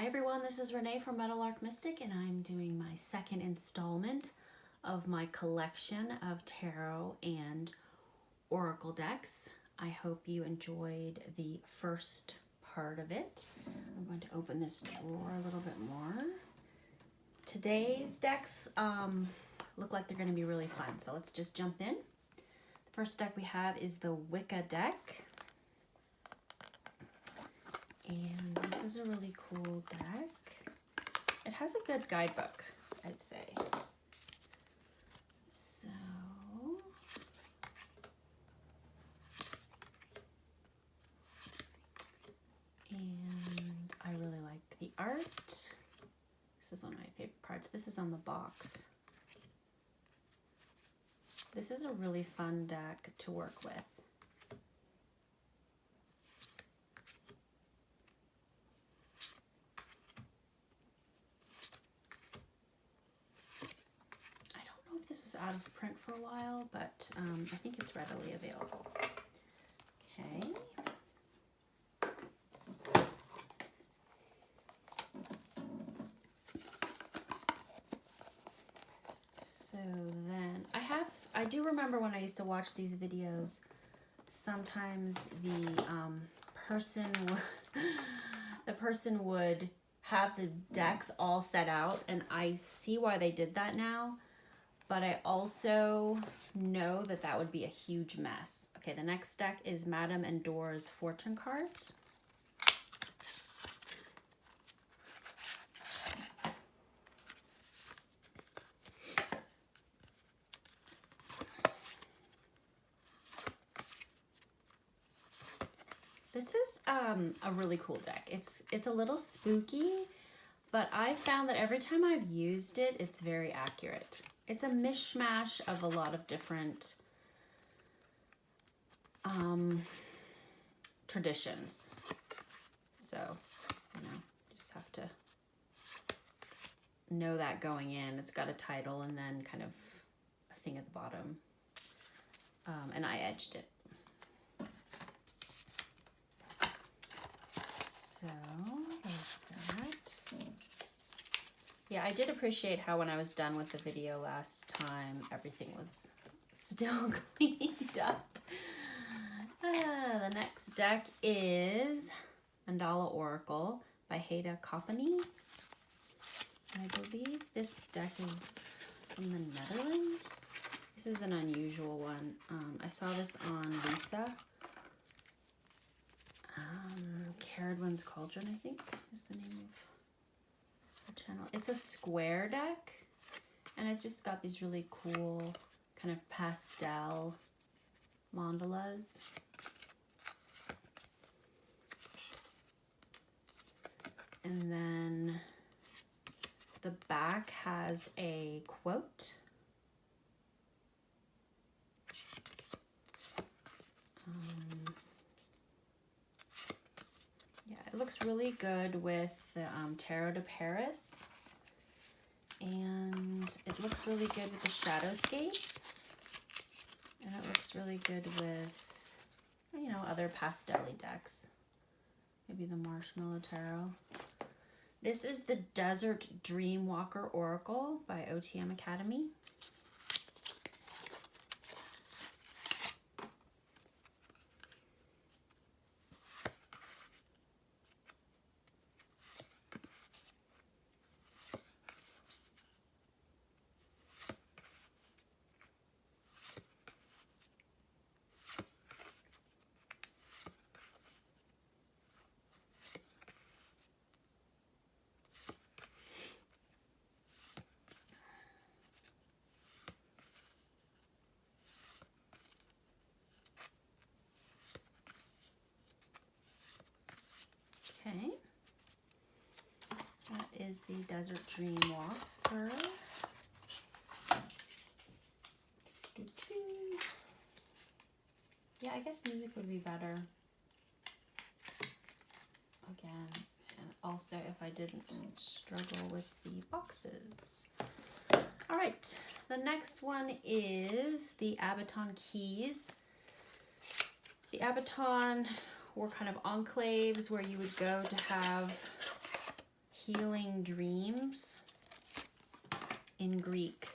Hi everyone, this is Renee from Meadowlark Mystic, and I'm doing my second installment of my collection of tarot and oracle decks. I hope you enjoyed the first part of it. I'm going to open this drawer a little bit more. Today's decks look like they're going to be really fun, so let's just jump in. The first deck we have is the Wicca deck. And this is a really cool deck. It has a good guidebook, I'd say. So, and I really like the art. This is one of my favorite cards. This is on the box. This is a really fun deck to work with. Out of print for a while, but I think it's readily available. Okay. So then I do remember when I used to watch these videos, sometimes the person would have the decks all set out, and I see why they did that now. But I also know that that would be a huge mess. Okay, the next deck is Madame and Dora's fortune cards. This is a really cool deck. It's a little spooky, but I found that every time I've used it, it's very accurate. It's a mishmash of a lot of different traditions. So, just have to know that going in. It's got a title and then kind of a thing at the bottom. And I edged it. So, there's that. Yeah, I did appreciate how when I was done with the video last time, everything was still cleaned up. The next deck is Andala Oracle by Hayda Koppany. And I believe this deck is from the Netherlands. This is an unusual one. I saw this on Lisa. Caradwin's Cauldron, I think, is the name of channel. It's a square deck, and it's just got these really cool kind of pastel mandalas. And then the back has a quote. It looks really good with the Tarot de Paris, and it looks really good with the Shadowscapes, and it looks really good with, other pastel-y decks, maybe the Marshmallow Tarot. This is the Desert Dreamwalker Oracle by OTM Academy. Okay, that is the Desert Dreamwalker. Yeah, I guess music would be better. Again, and also if I didn't struggle with the boxes. All right, the next one is the Abaton Keys. The Abaton were kind of enclaves where you would go to have Healing Dreams in Greek.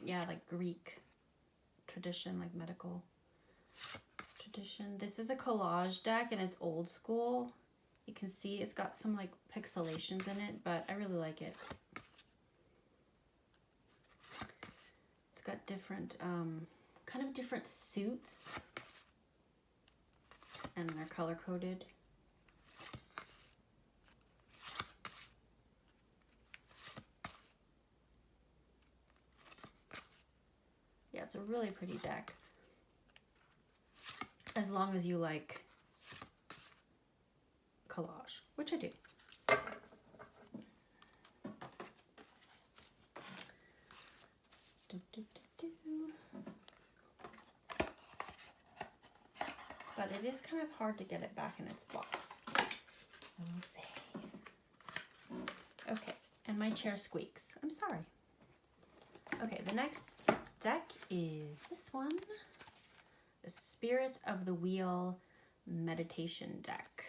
Yeah, like Greek tradition, like medical tradition. This is a collage deck and it's old school. You can see it's got some like pixelations in it, but I really like it. It's got different, kind of different suits, and they're color coded. Yeah, it's a really pretty deck. As long as you like collage, which I do. But it is kind of hard to get it back in its box. We'll see. Okay, and my chair squeaks. I'm sorry. Okay, the next deck is this one. The Spirit of the Wheel Meditation deck.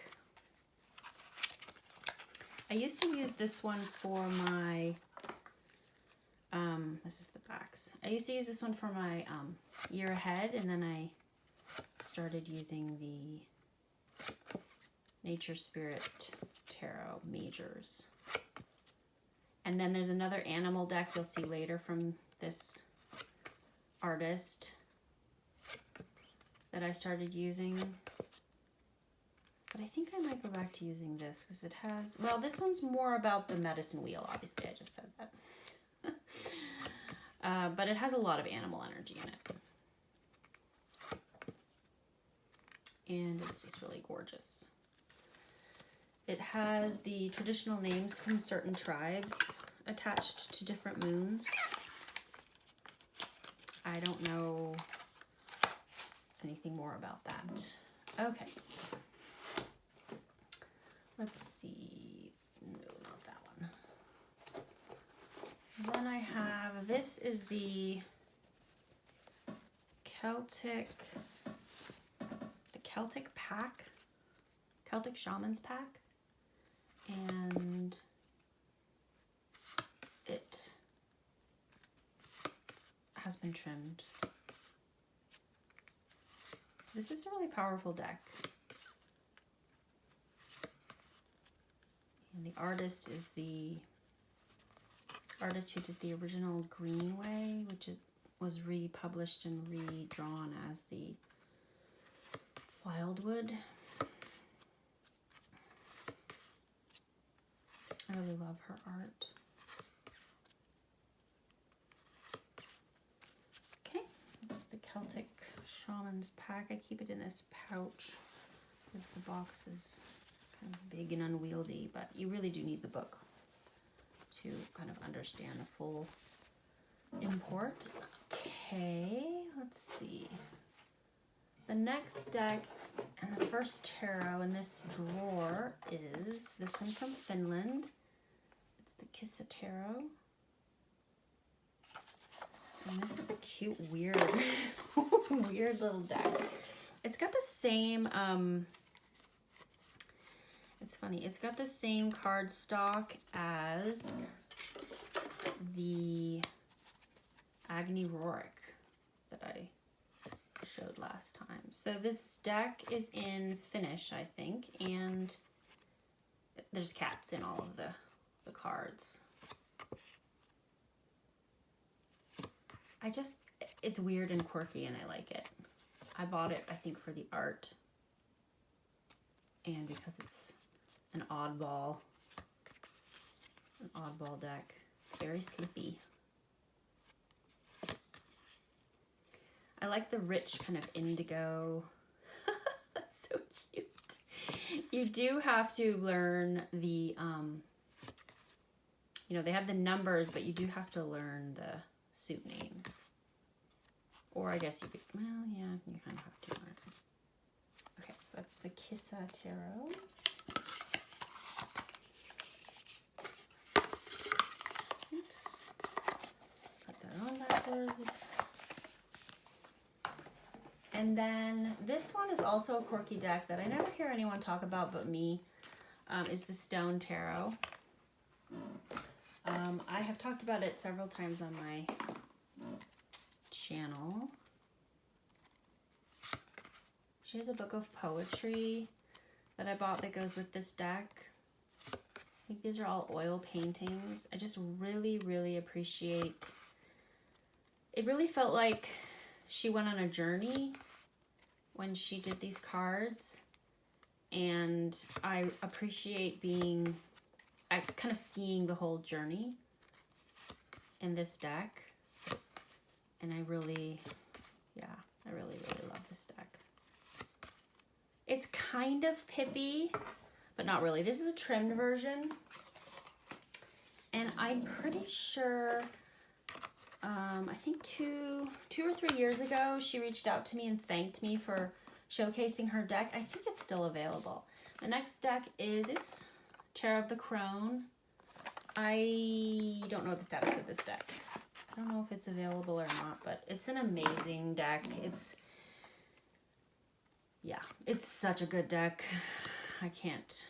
I used to use this one for my, this is the backs. I used to use this one for my year ahead, and then I started using the Nature Spirit Tarot Majors. And then there's another animal deck you'll see later from this artist that I started using. But I think I might go back to using this because it has, well, this one's more about the medicine wheel, obviously, I just said that. But it has a lot of animal energy in it. And it's just really gorgeous. It has the traditional names from certain tribes attached to different moons. I don't know anything more about that. Okay. Let's see. No, not that one. Then I have, this is the Celtic pack, Celtic Shamans pack, and it has been trimmed. This is a really powerful deck. And the artist is the artist who did the original Greenway, which was republished and redrawn as the Wildwood. I really love her art. Okay, it's the Celtic Shamans pack. I keep it in this pouch because the box is kind of big and unwieldy, but you really do need the book to kind of understand the full import. Okay, let's see. The next deck and the first tarot in this drawer is this one from Finland. It's the Kissa Tarot. And this is a cute, weird, weird little deck. It's got the same, it's funny, it's got the same cardstock as the Agni Roric that I showed last time. So this deck is in Finnish, I think, and there's cats in all of the cards. It's weird and quirky and I like it. I bought it, I think, for the art and because it's an oddball deck. It's very slippy. I like the rich kind of indigo. That's so cute. You do have to learn the, you know, they have the numbers, but you do have to learn the suit names. Or I guess you could, well, yeah, you kind of have to learn. Okay, so that's the Kissa Tarot. Oops. Put that on backwards. And then this one is also a quirky deck that I never hear anyone talk about but me, is the Stone Tarot. I have talked about it several times on my channel. She has a book of poetry that I bought that goes with this deck. I think these are all oil paintings. I just really, really appreciate. It really felt like she went on a journey when she did these cards. And I appreciate kind of seeing the whole journey in this deck. And I really love this deck. It's kind of pippy, but not really. This is a trimmed version. And I'm pretty sure, I think two or 3 years ago, she reached out to me and thanked me for showcasing her deck. I think it's still available. The next deck is, Tarot of the Crone. I don't know the status of this deck. I don't know if it's available or not, but it's an amazing deck. It's such a good deck. I can't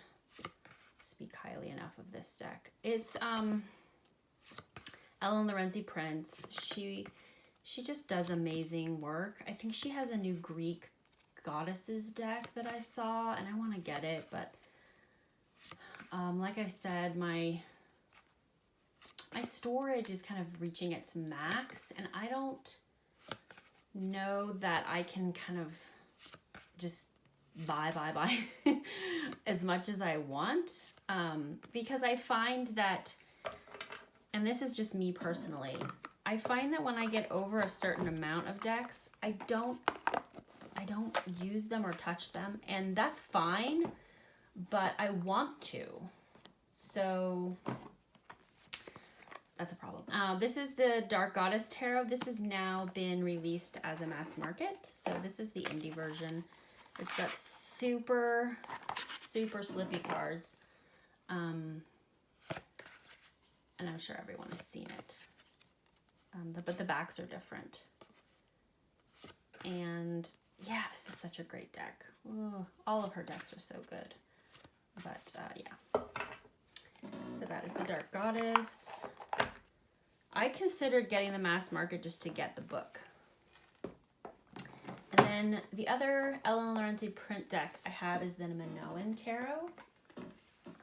speak highly enough of this deck. It's Ellen Lorenzi Prince. She just does amazing work. I think she has a new Greek goddesses deck that I saw, and I want to get it, but like I said, my storage is kind of reaching its max, and I don't know that I can kind of just buy as much as I want, because I find that, and this is just me personally, I find that when I get over a certain amount of decks, I don't use them or touch them, and that's fine, but I want to, so that's a problem. This is the Dark Goddess Tarot. This has now been released as a mass market, so this is the indie version. It's got super slippy cards, and I'm sure everyone has seen it, but the backs are different. And yeah, this is such a great deck. Ooh, all of her decks are so good, but yeah. So that is the Dark Goddess. I considered getting the mass market just to get the book. And then the other Ellen Lorenzi print deck I have is the Minoan Tarot.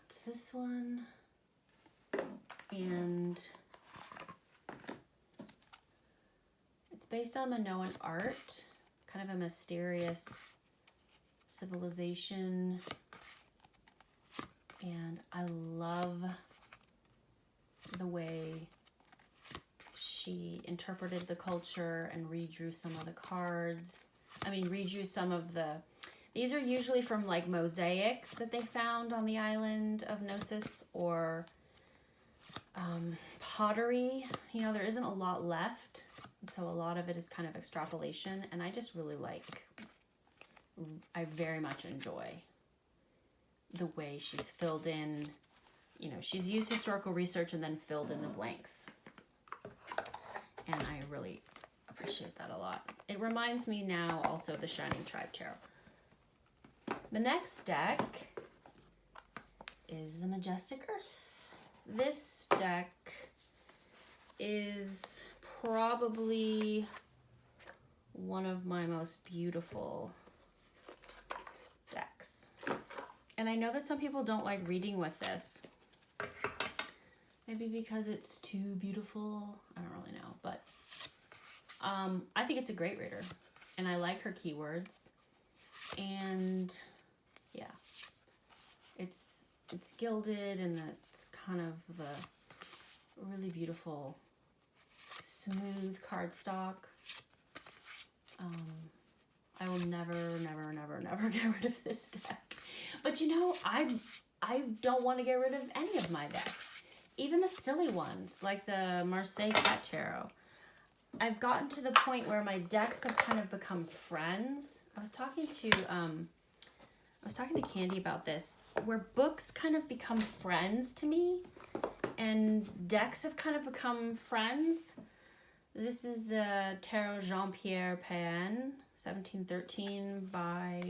It's this one. And it's based on Minoan art, kind of a mysterious civilization. And I love the way she interpreted the culture and redrew some of the cards. Redrew some of these are usually from like mosaics that they found on the island of Gnosis, or pottery. There isn't a lot left, so a lot of it is kind of extrapolation, and I just really I very much enjoy the way she's filled in, she's used historical research and then filled in the blanks. And I really appreciate that a lot. It reminds me now also of the Shining Tribe Tarot. The next deck is the Majestic Earth. This deck is probably one of my most beautiful decks. And I know that some people don't like reading with this. Maybe because it's too beautiful. I don't really know, but I think it's a great reader, and I like her keywords. And yeah, it's gilded, and it's kind of the really beautiful, smooth cardstock. I will never get rid of this deck. But I don't want to get rid of any of my decks. Even the silly ones, like the Marseille Cat Tarot. I've gotten to the point where my decks have kind of become friends. I was talking to Candy about this, where books kind of become friends to me, and decks have kind of become friends. This is the Tarot JeanPierre Pan, 1713 by,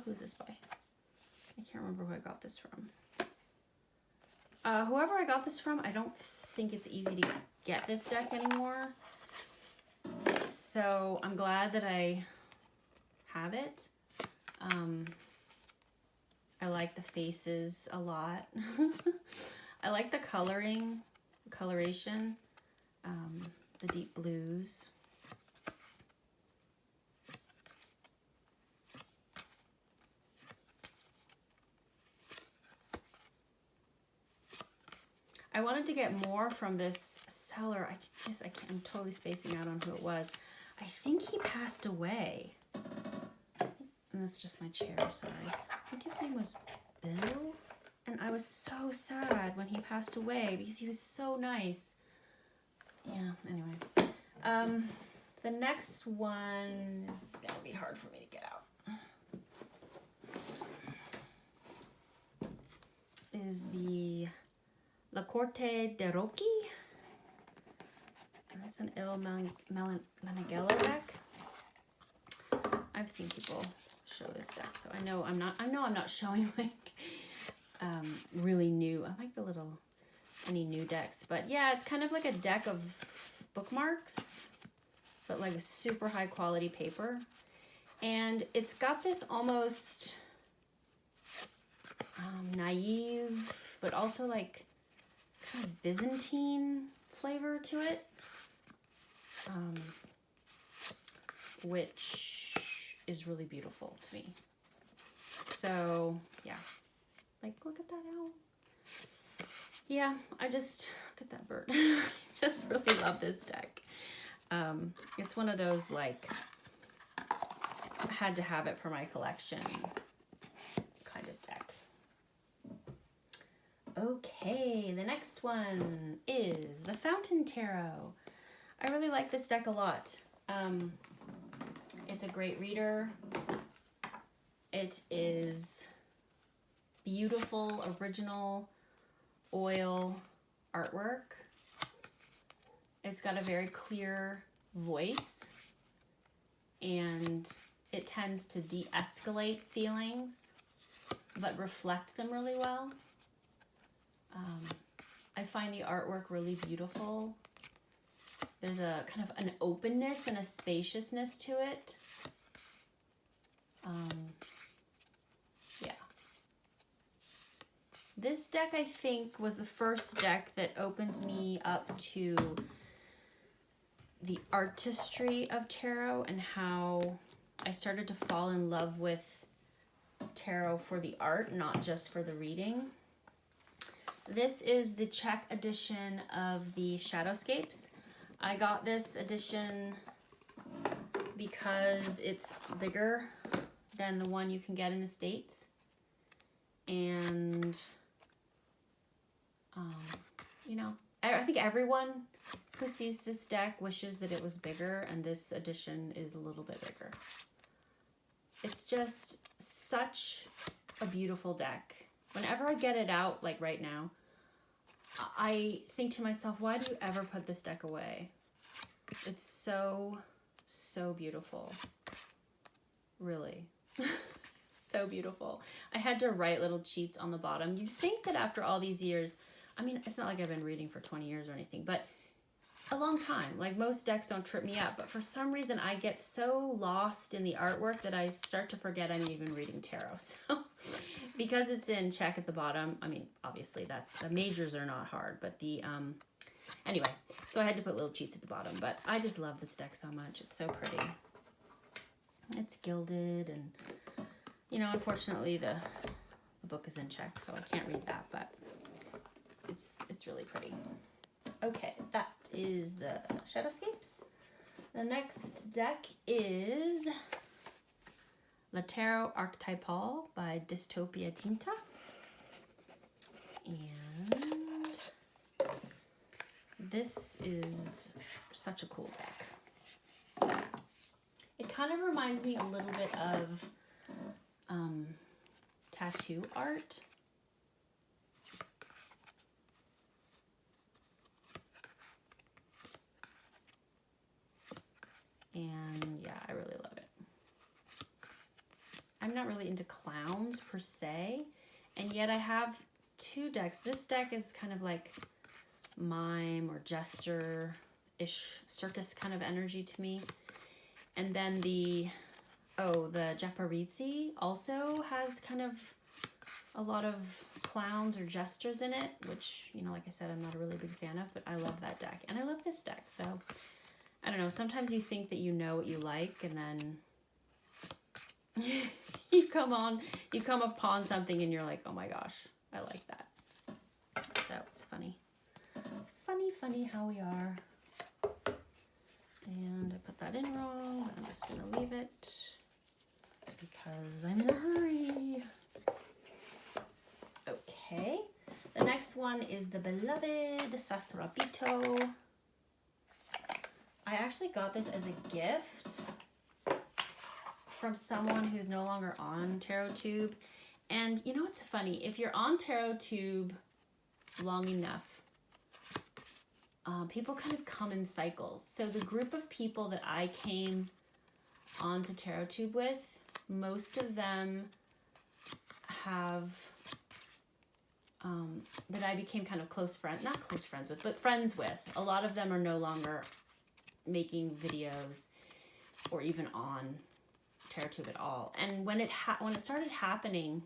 who's this by? I can't remember who I got this from. Whoever I got this from, I don't think it's easy to get this deck anymore. So I'm glad that I have it. I like the faces a lot. I like the coloration, the deep blues. I wanted to get more from this seller. I'm totally spacing out on who it was. I think he passed away. And that's just my chair, sorry. I think his name was Bill. And I was so sad when he passed away because he was so nice. Yeah, anyway. The next one is gonna be hard for me to get out. Is the Corte De Roque. And that's an Il Manigelo deck. I've seen people show this deck, so I know I'm not showing like really new. I like the little any new decks, but yeah, it's kind of like a deck of bookmarks, but like a super high quality paper, and it's got this almost naive, but also like kind of Byzantine flavor to it, which is really beautiful to me. So yeah, like look at that owl. Yeah, I just look at that bird. I just really love this deck. It's one of those like I had to have it for my collection kind of decks. Okay, the next one is the Fountain Tarot. I really like this deck a lot. It's a great reader. It is beautiful, original oil artwork. It's got a very clear voice, and it tends to de-escalate feelings, but reflect them really well. I find the artwork really beautiful. There's a kind of an openness and a spaciousness to it. Yeah. This deck, I think, was the first deck that opened me up to the artistry of tarot and how I started to fall in love with tarot for the art, not just for the reading. This is the Czech edition of the Shadowscapes. I got this edition because it's bigger than the one you can get in the States. And, you know, I think everyone who sees this deck wishes that it was bigger, and this edition is a little bit bigger. It's just such a beautiful deck. Whenever I get it out, like right now, I think to myself, why do you ever put this deck away? It's so, so beautiful. Really. So beautiful. I had to write little cheats on the bottom. You'd think that after all these years, I mean, it's not like I've been reading for 20 years or anything, but a long time. Like most decks don't trip me up, but for some reason I get so lost in the artwork that I start to forget I'm even reading tarot. So because it's in Czech at the bottom, I mean, obviously that the majors are not hard, but the anyway, so I had to put little cheats at the bottom, but I just love this deck so much. It's so pretty. It's gilded, and you know, unfortunately the book is in Czech, so I can't read that, but it's really pretty. Okay, that is the Shadowscapes. The next deck is Le Tarot Archetypal by Dystopia Tinta. And this is such a cool deck. It kind of reminds me a little bit of tattoo art. And yeah, I really love it. I'm not really into clowns per se, and yet I have two decks. This deck is kind of like mime or jester-ish, circus kind of energy to me. And then the Japarizzi also has kind of a lot of clowns or jesters in it, which, you know, like I said, I'm not a really big fan of, but I love that deck. And I love this deck, so I don't know. Sometimes you think that you know what you like, and then you come upon something and you're like, oh my gosh, I like that. So it's funny. Funny how we are. And I put that in wrong, but I'm just gonna leave it because I'm in a hurry. Okay, the next one is the beloved Sassorabito. I actually got this as a gift from someone who's no longer on TarotTube. And you know what's funny? If you're on TarotTube long enough, people kind of come in cycles. So the group of people that I came onto TarotTube with, most of them have, that I became kind of not close friends with, but friends with. A lot of them are no longer making videos or even on TarotTube at all. And when it started happening,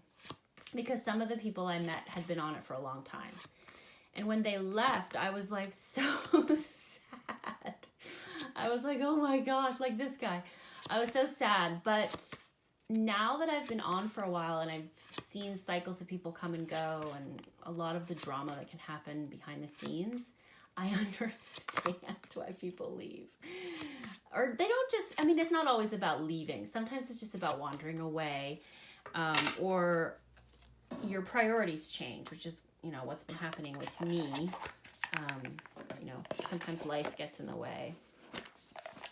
because some of the people I met had been on it for a long time, and when they left, I was like so sad. I was like, oh my gosh, like this guy. I was so sad. But now that I've been on for a while and I've seen cycles of people come and go and a lot of the drama that can happen behind the scenes, I understand why people leave. Or they don't just, I mean, it's not always about leaving. Sometimes it's just about wandering away, or your priorities change, which is, you know, what's been happening with me. You know, sometimes life gets in the way.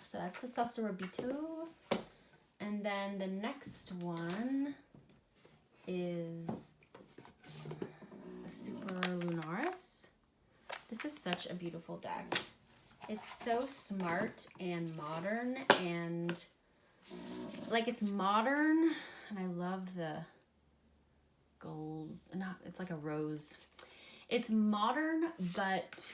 So that's the Sassorabito. And then the next one is the Super Lunaris. This is such a beautiful deck. It's so smart and modern, and like it's modern, and I love the gold. No, it's like a rose. It's modern, but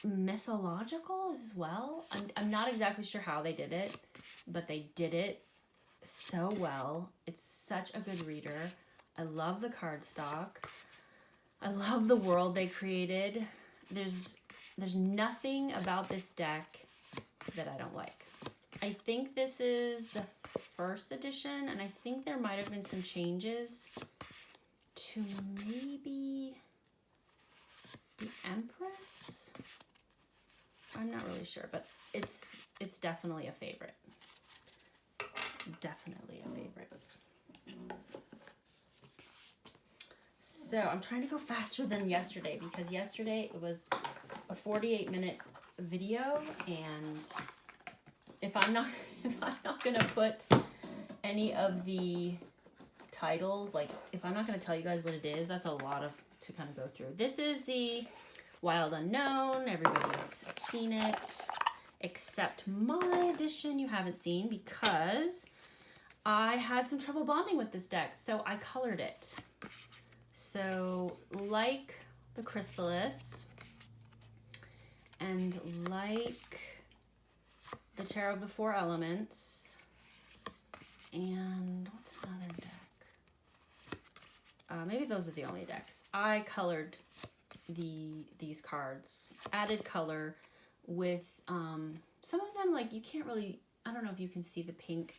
mythological as well. I'm not exactly sure how they did it, but they did it so well. It's such a good reader. I love the cardstock. I love the world they created. There's nothing about this deck that I don't like. I think this is the first edition, and I think there might have been some changes to maybe the Empress. I'm not really sure, but it's definitely a favorite. Definitely a favorite. So I'm trying to go faster than yesterday, because yesterday it was a 48-minute video, and if I'm not gonna put any of the titles, like if I'm not gonna tell you guys what it is, that's a lot to kind of go through. This is the Wild Unknown. Everybody's seen it, except my edition you haven't seen, because I had some trouble bonding with this deck, so I colored it. So like the Chrysalis, and like the Tarot of the Four Elements, and what's another deck? Maybe those are the only decks. I colored these cards, added color with some of them, like you can't really, I don't know if you can see the pink,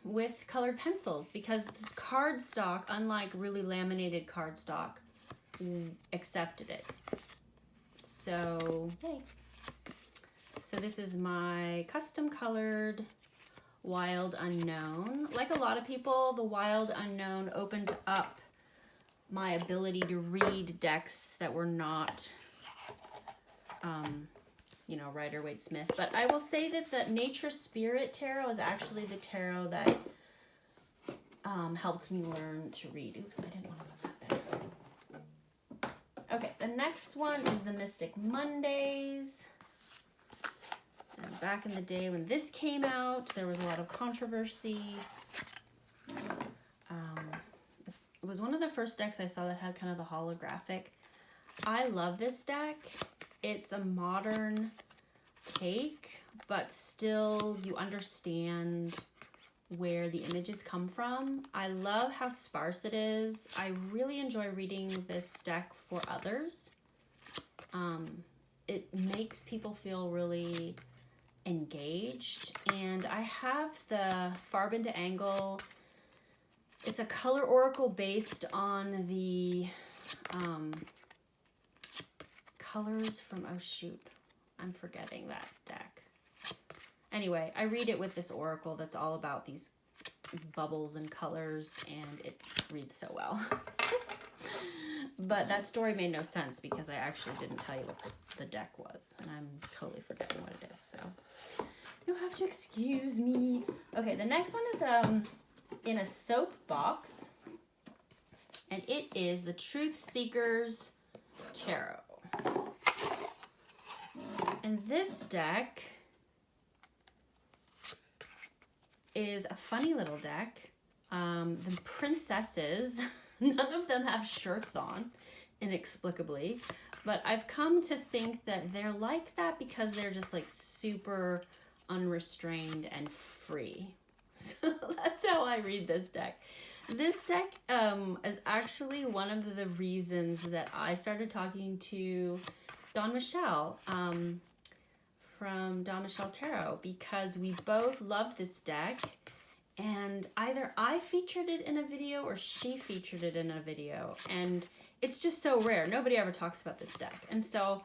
with colored pencils, because this cardstock, unlike really laminated cardstock, accepted it. So, yay. So this is my custom colored Wild Unknown. Like a lot of people, the Wild Unknown opened up my ability to read decks that were not, you know, Rider-Waite-Smith. But I will say that the Nature Spirit Tarot is actually the tarot that helped me learn to read. Oops, I didn't want to put that there. Okay, the next one is the Mystic Mondays. I'm back in the day when this came out, there was a lot of controversy. It was one of the first decks I saw that had kind of the holographic. I love this deck. It's a modern take, but still you understand where the images come from. I love how sparse it is. I really enjoy reading this deck for others. It makes people feel really engaged. And I have the Farben to Angle. It's a color oracle based on the colors from, oh shoot, I'm forgetting that deck. Anyway, I read it with this oracle that's all about these bubbles and colors, and it reads so well. But that story made no sense because I actually didn't tell you what the deck was, and I'm totally forgetting what it is, so you'll have to excuse me. Okay, the next one is in a soap box, and it is the Truth Seekers Tarot. And this deck is a funny little deck. The princesses, none of them have shirts on, inexplicably, but I've come to think that they're like that because they're just like super unrestrained and free. So that's how I read this deck. This deck is actually one of the reasons that I started talking to Don Michelle from Don Michelle Tarot, because we both loved this deck, and either I featured it in a video or she featured it in a video, and it's just so rare. Nobody ever talks about this deck, and so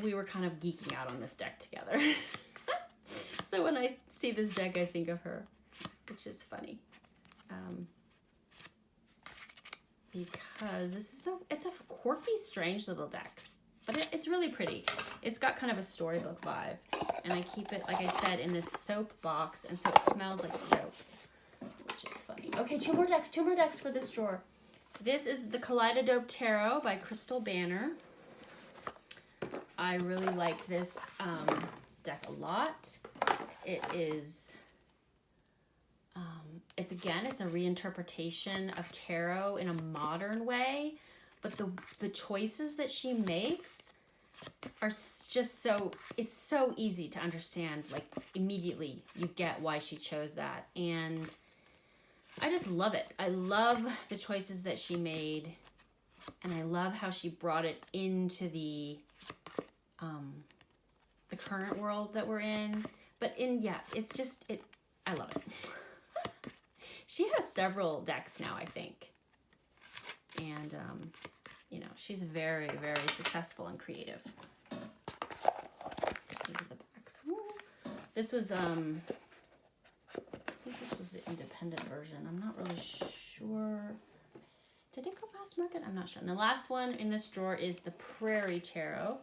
we were kind of geeking out on this deck together. So when I see this deck, I think of her, which is funny. Because this is it's a quirky, strange little deck, but it's really pretty. It's got kind of a storybook vibe, and I keep it, like I said, in this soap box, and so it smells like soap, which is funny. Okay, two more decks for this drawer. This is the Kaleida Tarot by Crystal Banner. I really like this deck a lot. It is, it's a reinterpretation of tarot in a modern way, but the choices that she makes are just it's so easy to understand. Like, immediately you get why she chose that, and I just love it. I love the choices that she made, and I love how she brought it into the current world that we're in. But it's just, I love it. She has several decks now, I think. And, she's very, very successful and creative. These are the backs. Ooh. This was, I think this was the independent version. I'm not really sure. Did it go past market? I'm not sure. And the last one in this drawer is the Prairie Tarot.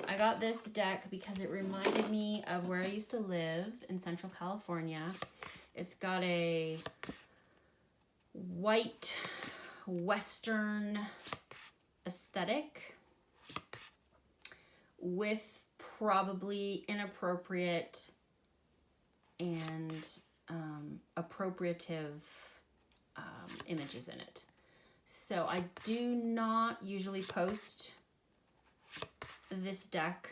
I got this deck because it reminded me of where I used to live in Central California. It's got a white Western aesthetic with probably inappropriate and appropriative images in it. So I do not usually post this deck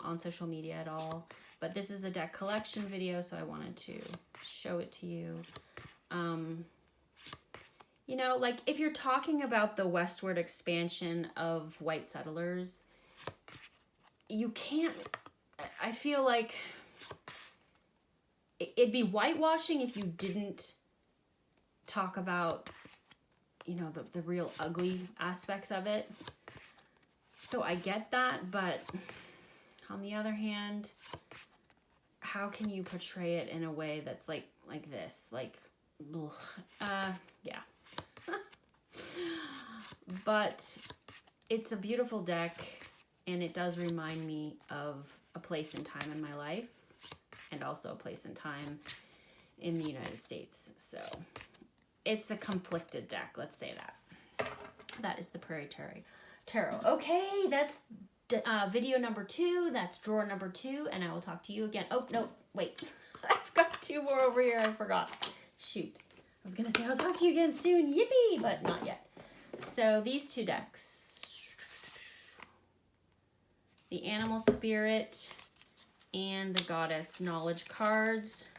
on social media at all, but this is a deck collection video, so I wanted to show it to you. Like, if you're talking about the westward expansion of white settlers, you can't, I feel like it'd be whitewashing if you didn't talk about, the real ugly aspects of it. So I get that, but on the other hand, how can you portray it in a way that's like this? Like, yeah. But it's a beautiful deck, and it does remind me of a place and time in my life, and also a place and time in the United States. So it's a conflicted deck, let's say that. That is the Prairie Tarot. Okay, that's video number 2. That's drawer number 2, and I will talk to you again. Oh, no, wait. I've got 2 more over here. I forgot. Shoot. I was going to say I'll talk to you again soon. Yippee! But not yet. So these 2 decks. The Animal Spirit and the Goddess Knowledge cards.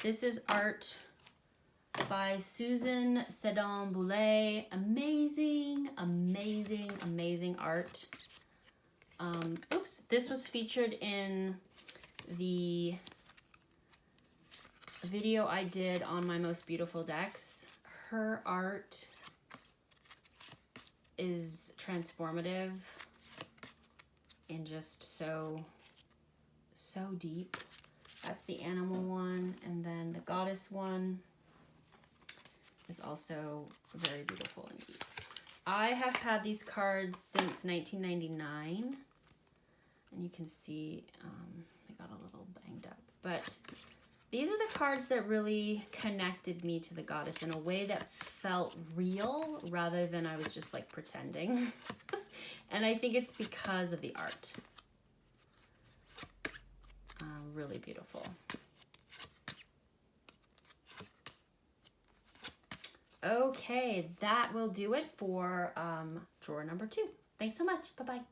This is art by Susan Sedon-Boulay. Amazing, amazing, amazing art. Oops, this was featured in the video I did on my most beautiful decks. Her art is transformative and just so deep. That's the animal one, and then the goddess one is also very beautiful and deep. I have had these cards since 1999, and you can see they got a little banged up, but these are the cards that really connected me to the goddess in a way that felt real rather than I was just like pretending. And I think it's because of the art. Really beautiful. Okay, that will do it for drawer number 2. Thanks so much. Bye-bye.